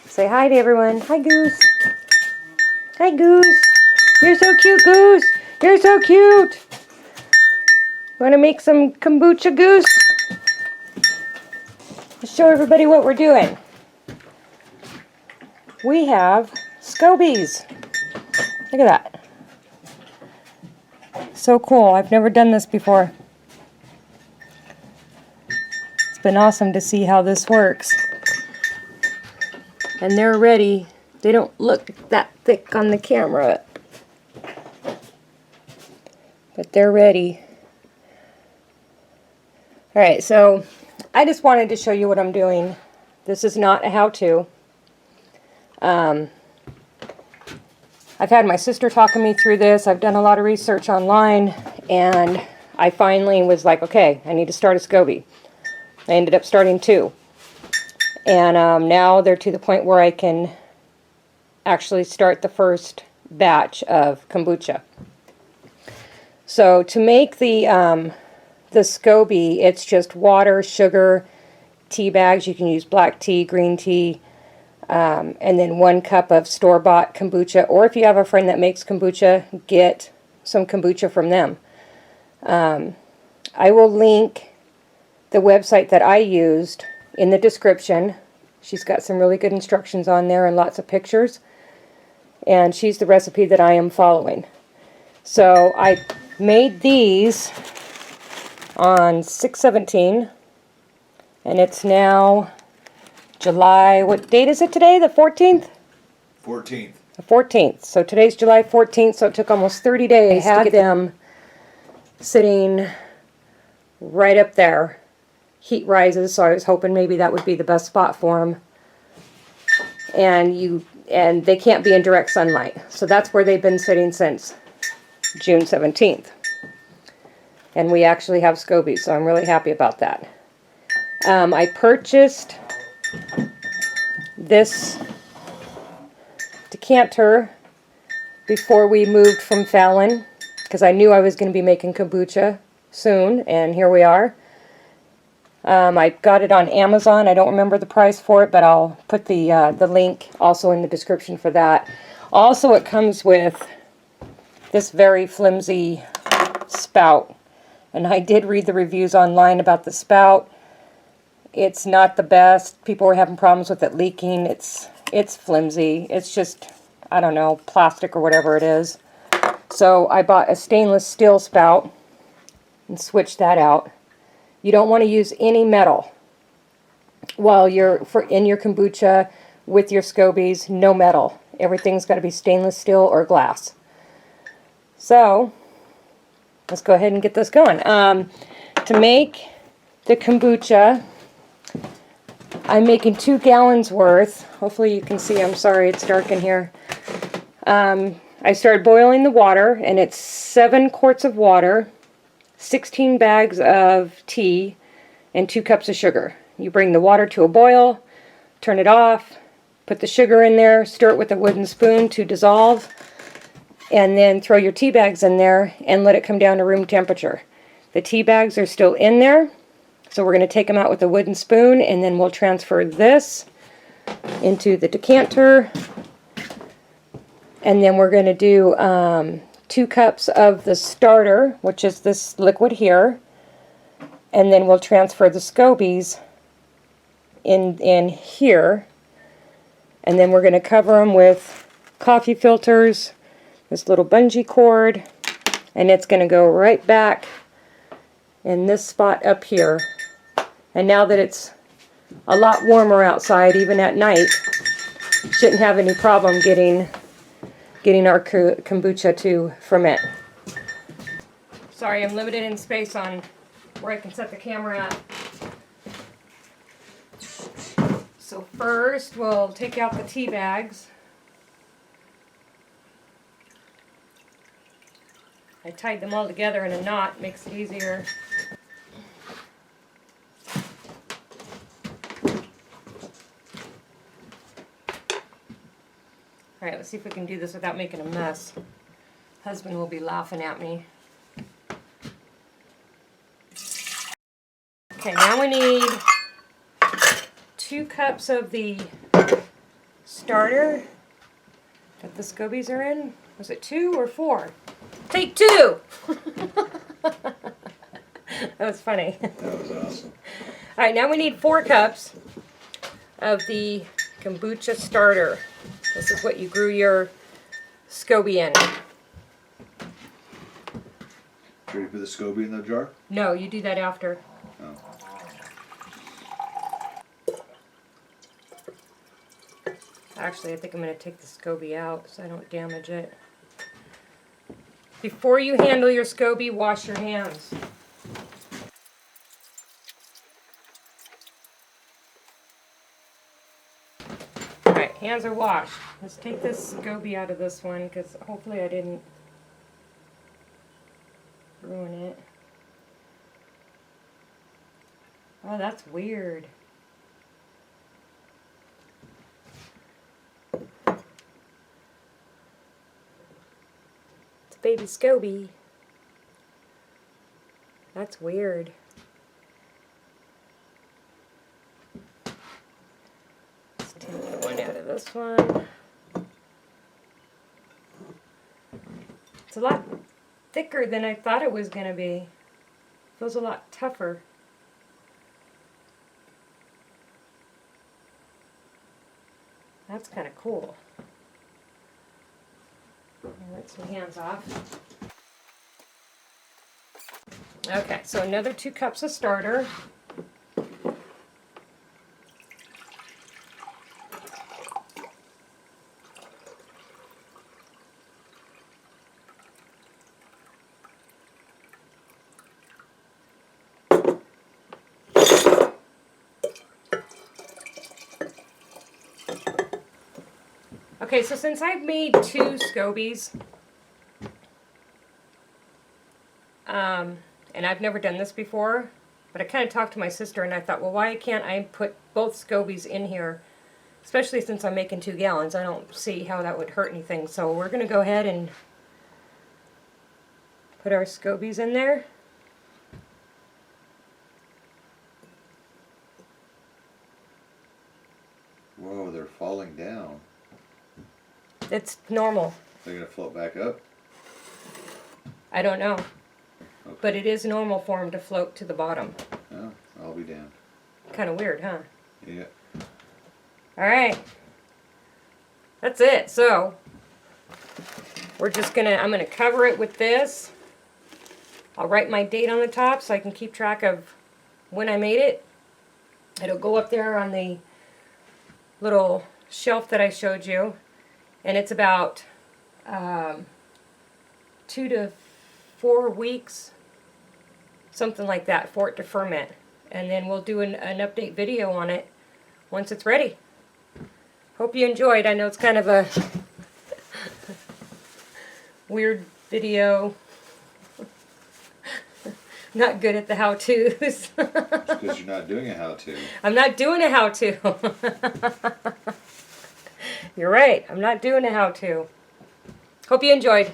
Say hi to everyone. Hi, Goose. Hi, Goose. You're so cute, Goose. You're so cute. Want to make some kombucha, Goose? Let's show everybody what we're doing. We have scobies. Look at that. So cool. I've never done this before. It's been awesome to see how this works. And they're ready. They don't look that thick on the camera, but they're ready. Alright, so I just wanted to show you what I'm doing. This is not a how-to. I've had my sister talking me through this. I've done a lot of research online, and I finally was like, okay, I need to start a SCOBY. I ended up starting 2. And now they're to the point where I can actually start the first batch of kombucha. So to make the SCOBY, it's just water, sugar, tea bags. You can use black tea, green tea, and then 1 cup of store-bought kombucha. Or if you have a friend that makes kombucha, get some kombucha from them. I will link the website that I used in the description. She's got some really good instructions on there and lots of pictures. And she's the recipe that I am following. So I made these on 6/17, and it's now July, what date is it today? The 14th? 14th. The 14th. So today's July 14th, so it took almost 30 days to get them sitting right up there. Heat rises, so I was hoping maybe that would be the best spot for them. And they can't be in direct sunlight. So that's where they've been sitting since June 17th. And we actually have scobies, so I'm really happy about that. I purchased this decanter before we moved from Fallon, because I knew I was going to be making kombucha soon, and here we are. I got it on Amazon. I don't remember the price for it, but I'll put the link also in the description for that. Also, it comes with this very flimsy spout. And I did read the reviews online about the spout. It's not the best. People were having problems with it leaking. It's flimsy. It's just, I don't know, plastic or whatever it is. So I bought a stainless steel spout and switched that out. You don't want to use any metal while you're in your kombucha with your scobies. No metal. Everything's got to be stainless steel or glass. So let's go ahead and get this going. To make the kombucha, I'm making 2 gallons worth. Hopefully you can see. I'm sorry, it's dark in here. I started boiling the water, and it's 7 quarts of water, 16 bags of tea, and 2 cups of sugar. You bring the water to a boil, turn it off, put the sugar in there, stir it with a wooden spoon to dissolve, and then throw your tea bags in there and let it come down to room temperature. The tea bags are still in there, so we're going to take them out with a wooden spoon, and then we'll transfer this into the decanter, and then we're going to do 2 cups of the starter, which is this liquid here, and then we'll transfer the scobies in here, and then we're going to cover them with coffee filters, this little bungee cord, and it's going to go right back in this spot up here. And now that it's a lot warmer outside, even at night, shouldn't have any problem getting our kombucha to ferment. Sorry, I'm limited in space on where I can set the camera at. So first we'll take out the tea bags. I tied them all together in a knot, makes it easier. Alright, let's see if we can do this without making a mess. Husband will be laughing at me. Okay, now we need 2 cups of the starter that the scobies are in. Was it 2 or 4? Take 2! That was funny. That was awesome. Alright, now we need 4 cups of the kombucha starter. This is what you grew your SCOBY in. Ready to put the SCOBY in the jar? No, you do that after. Oh. Actually, I think I'm going to take the SCOBY out so I don't damage it. Before you handle your SCOBY, wash your hands. Alright, hands are washed. Let's take this SCOBY out of this one because hopefully I didn't ruin it. Oh, that's weird. It's baby SCOBY. That's weird. Let's take one out of this one. It's a lot thicker than I thought it was going to be. Feels a lot tougher. That's kind of cool. Rinse my hands off. Okay, so another 2 cups of starter. Okay, so since I've made 2 SCOBYs, and I've never done this before, but I kind of talked to my sister and I thought, well, why can't I put both SCOBYs in here? Especially since I'm making 2 gallons. I don't see how that would hurt anything. So we're going to go ahead and put our SCOBYs in there. Whoa, they're falling down. It's normal. They're going to float back up? I don't know. Okay. But it is normal for them to float to the bottom. Oh, I'll be damned. Kind of weird, huh? Yeah. Alright. That's it. So, we're just going to, I'm going to cover it with this. I'll write my date on the top so I can keep track of when I made it. It'll go up there on the little shelf that I showed you. And it's about 2 to 4 weeks, something like that, for it to ferment. And then we'll do an update video on it once it's ready. Hope you enjoyed. I know it's kind of a weird video. Not good at the how-tos. It's because you're not doing a how-to. I'm not doing a how-to. You're right. I'm not doing a how-to. Hope you enjoyed.